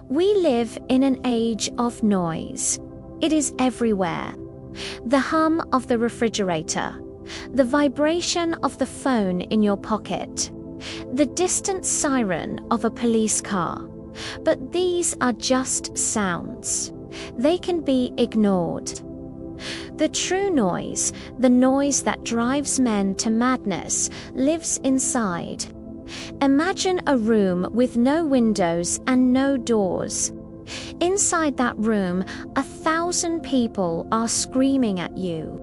We live in an age of noise. It is everywhere. The hum of the refrigerator, the vibration of the phone in your pocket, the distant siren of a police car. But these are just sounds. They can be ignored. The true noise, the noise that drives men to madness, lives inside. Imagine a room with no windows and no doors. Inside that room, 1,000 people are screaming at you.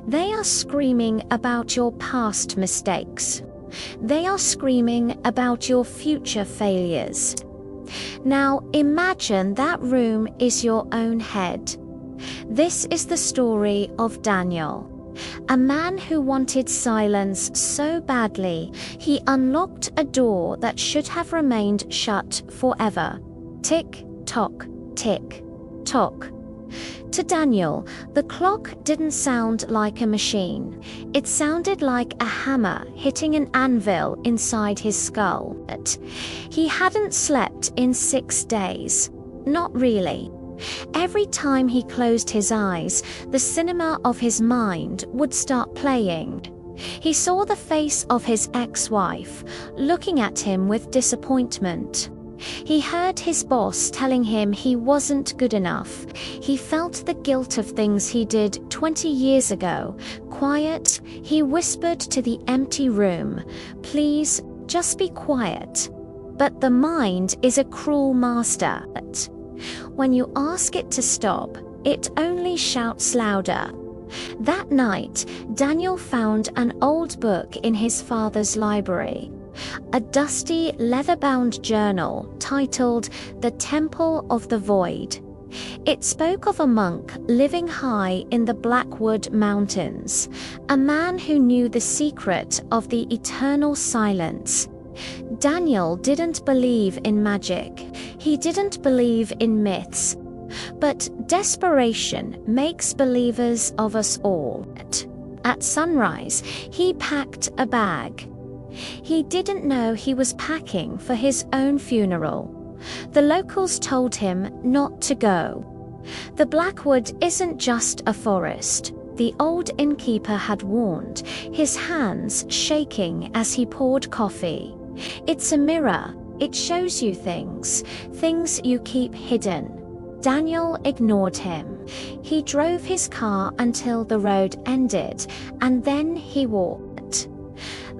They are screaming about your past mistakes. They are screaming about your future failures. Now imagine that room is your own head. This is the story of Daniel, a man who wanted silence so badly he unlocked a door that should have remained shut forever. Tick, tock, tick, tock. To Daniel, the clock didn't sound like a machine. It sounded like a hammer hitting an anvil inside his skull. He hadn't slept in 6 days. Not really. Every time he closed his eyes, the cinema of his mind would start playing. He saw the face of his ex-wife, looking at him with disappointment. He heard his boss telling him he wasn't good enough. He felt the guilt of things he did 20 years ago. Quiet, he whispered to the empty room, "Please, just be quiet." But the mind is a cruel master. When you ask it to stop, it only shouts louder. That night, Daniel found an old book in his father's library. A dusty, leather-bound journal titled The Temple of the Void. It spoke of a monk living high in the Blackwood mountains, a man who knew the secret of the eternal silence. Daniel didn't believe in magic. He didn't believe in myths. But desperation makes believers of us all. At sunrise, he packed a bag. He didn't know he was packing for his own funeral. The locals told him not to go. The Blackwood isn't just a forest, the old innkeeper had warned, his hands shaking as he poured coffee. It's a mirror. It shows you things you keep hidden. Daniel ignored him. He drove his car until the road ended, and then he walked.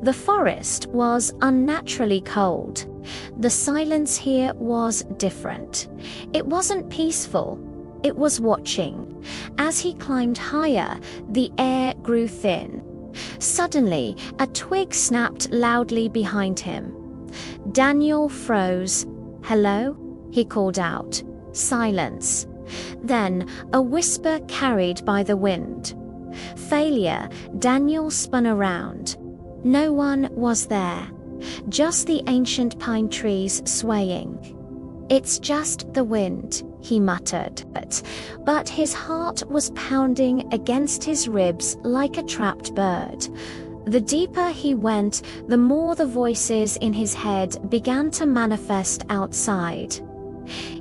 The forest was unnaturally cold. The silence here was different. It wasn't peaceful. It was watching. As he climbed higher, the air grew thin. Suddenly, a twig snapped loudly behind him. Daniel froze. "Hello?" he called out. Silence. Then, a whisper carried by the wind. Failure. Daniel spun around. No one was there. Just the ancient pine trees swaying. "It's just the wind," he muttered. But his heart was pounding against his ribs like a trapped bird. The deeper he went, the more the voices in his head began to manifest outside.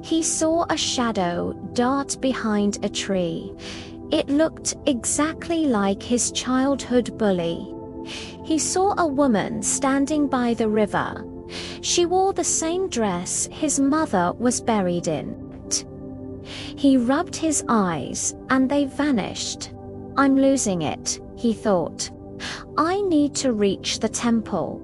He saw a shadow dart behind a tree. It looked exactly like his childhood bully. He saw a woman standing by the river. She wore the same dress his mother was buried in. He rubbed his eyes, and they vanished. "I'm losing it," he thought. "I need to reach the temple."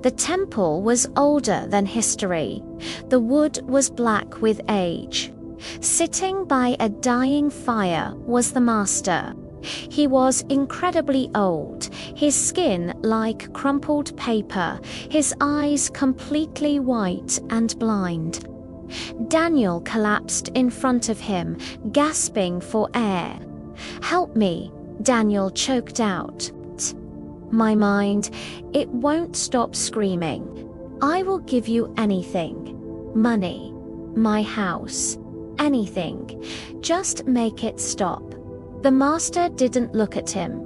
The temple was older than history. The wood was black with age. Sitting by a dying fire was the master. He was incredibly old, his skin like crumpled paper, his eyes completely white and blind. Daniel collapsed in front of him, gasping for air. "Help me," Daniel choked out. "My mind, it won't stop screaming. I will give you anything. Money, my house, anything. Just make it stop." The master didn't look at him.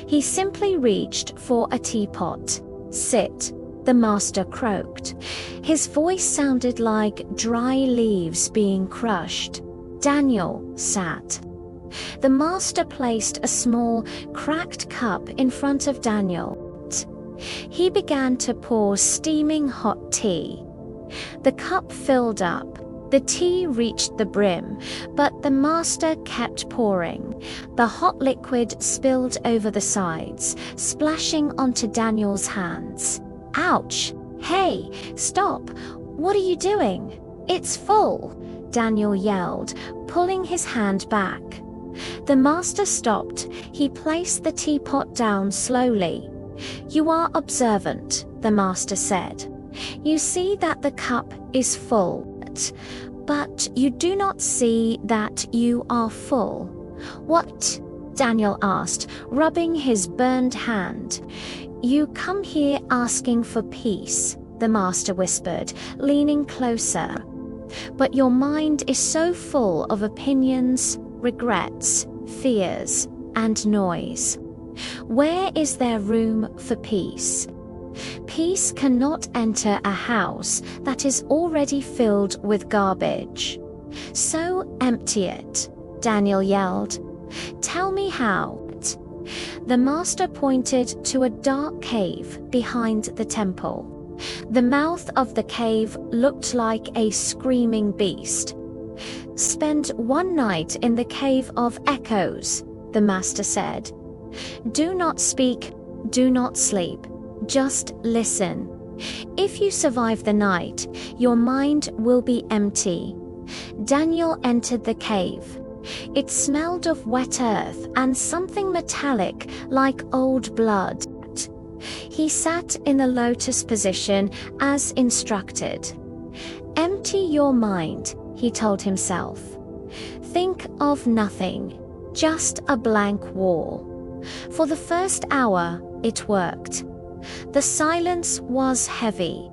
He simply reached for a teapot. "Sit," the master croaked. His voice sounded like dry leaves being crushed. Daniel sat. The master placed a small, cracked cup in front of Daniel. He began to pour steaming hot tea. The cup filled up. The tea reached the brim, but the master kept pouring. The hot liquid spilled over the sides, splashing onto Daniel's hands. Ouch! Hey, stop! What are you doing? It's full! Daniel yelled, pulling his hand back. The master stopped. He placed the teapot down slowly. You are observant, the master said. You see that the cup is full, but you do not see that you are full. What? Daniel asked, rubbing his burned hand. You come here asking for peace, the master whispered, leaning closer. But your mind is so full of opinions, regrets, fears, and noise. Where is there room for peace? Peace cannot enter a house that is already filled with garbage. So empty it, Daniel yelled. Tell me how. The master pointed to a dark cave behind the temple. The mouth of the cave looked like a screaming beast. Spend one night in the cave of echoes, the master said. Do not speak, do not sleep, just listen. If you survive the night, your mind will be empty. Daniel entered the cave. It smelled of wet earth and something metallic like old blood. He sat in the lotus position as instructed. Empty your mind, he told himself. Think of nothing, just a blank wall. For the first hour, it worked. The silence was heavy,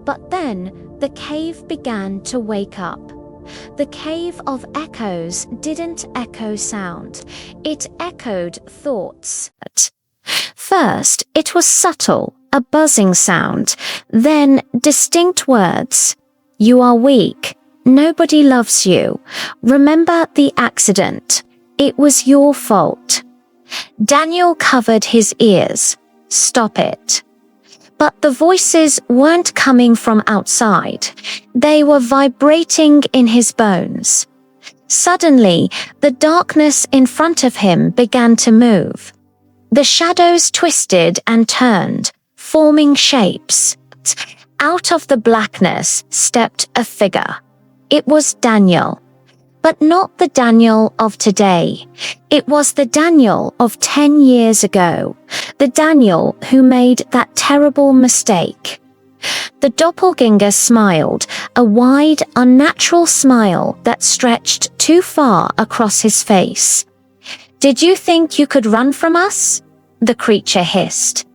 but then the cave began to wake up. The cave of echoes didn't echo sound, it echoed thoughts. First, it was subtle, a buzzing sound, then distinct words. You are weak. Nobody loves you. Remember the accident. It was your fault. Daniel covered his ears. Stop it. But the voices weren't coming from outside. They were vibrating in his bones. Suddenly, the darkness in front of him began to move. The shadows twisted and turned, forming shapes. Out of the blackness stepped a figure. It was Daniel. But not the Daniel of today. It was the Daniel of 10 years ago. The Daniel who made that terrible mistake. The doppelganger smiled, a wide, unnatural smile that stretched too far across his face. Did you think you could run from us? The creature hissed.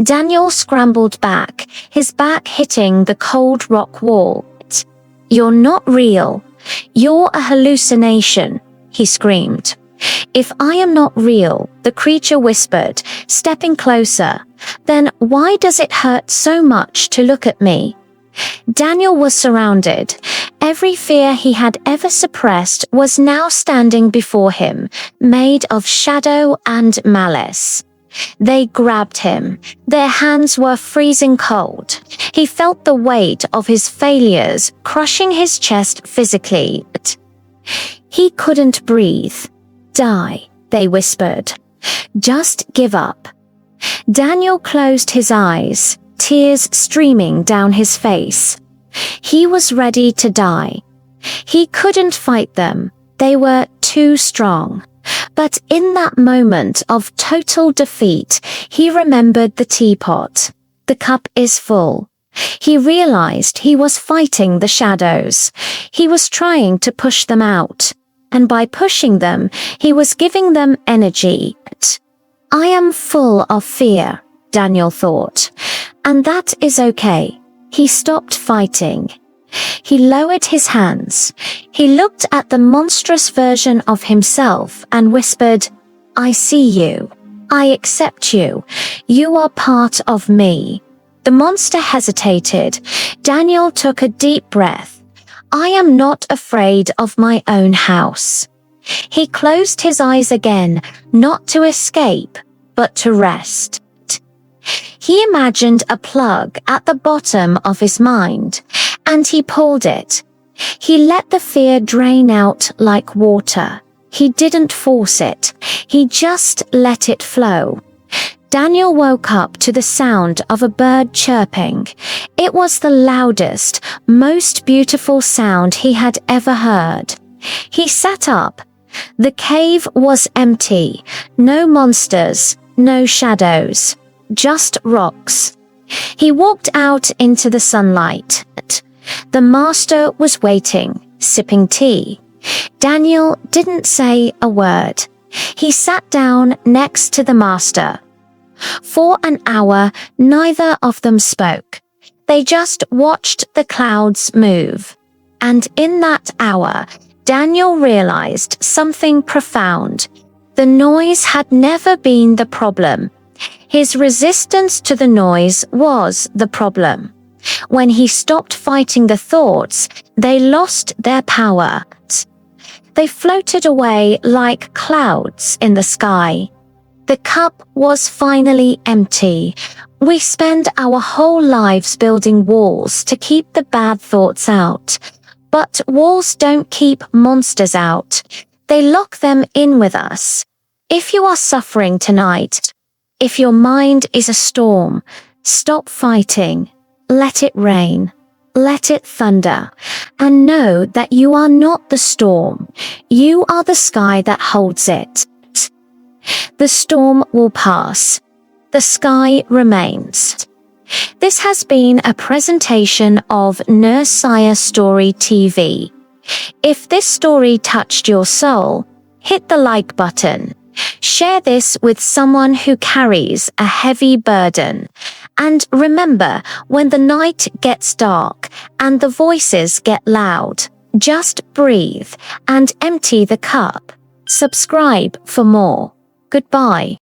Daniel scrambled back, his back hitting the cold rock wall. You're not real. You're a hallucination, he screamed. If I am not real, the creature whispered, stepping closer, then why does it hurt so much to look at me? Daniel was surrounded. Every fear he had ever suppressed was now standing before him, made of shadow and malice. They grabbed him. Their hands were freezing cold. He felt the weight of his failures crushing his chest physically. He couldn't breathe. Die, they whispered. Just give up. Daniel closed his eyes, tears streaming down his face. He was ready to die. He couldn't fight them. They were too strong. But in that moment of total defeat, he remembered the teapot. The cup is full. He realized he was fighting the shadows. He was trying to push them out. And by pushing them, he was giving them energy. I am full of fear, Daniel thought. And that is okay. He stopped fighting. He lowered his hands. He looked at the monstrous version of himself and whispered, I see you. I accept you. You are part of me. The monster hesitated. Daniel took a deep breath. I am not afraid of my own house. He closed his eyes again, not to escape, but to rest. He imagined a plug at the bottom of his mind, and he pulled it. He let the fear drain out like water. He didn't force it. He just let it flow. Daniel woke up to the sound of a bird chirping. It was the loudest, most beautiful sound he had ever heard. He sat up. The cave was empty. No monsters, no shadows, just rocks. He walked out into the sunlight. The master was waiting, sipping tea. Daniel didn't say a word. He sat down next to the master. For an hour, neither of them spoke. They just watched the clouds move. And in that hour, Daniel realized something profound. The noise had never been the problem. His resistance to the noise was the problem. When he stopped fighting the thoughts, they lost their power. They floated away like clouds in the sky. The cup was finally empty. We spend our whole lives building walls to keep the bad thoughts out. But walls don't keep monsters out. They lock them in with us. If you are suffering tonight, if your mind is a storm, stop fighting. Let it rain. Let it thunder. And know that you are not the storm. You are the sky that holds it. The storm will pass. The sky remains. This has been a presentation of Noor Story TV. If this story touched your soul, hit the like button. Share this with someone who carries a heavy burden. And remember, when the night gets dark and the voices get loud, just breathe and empty the cup. Subscribe for more. Goodbye.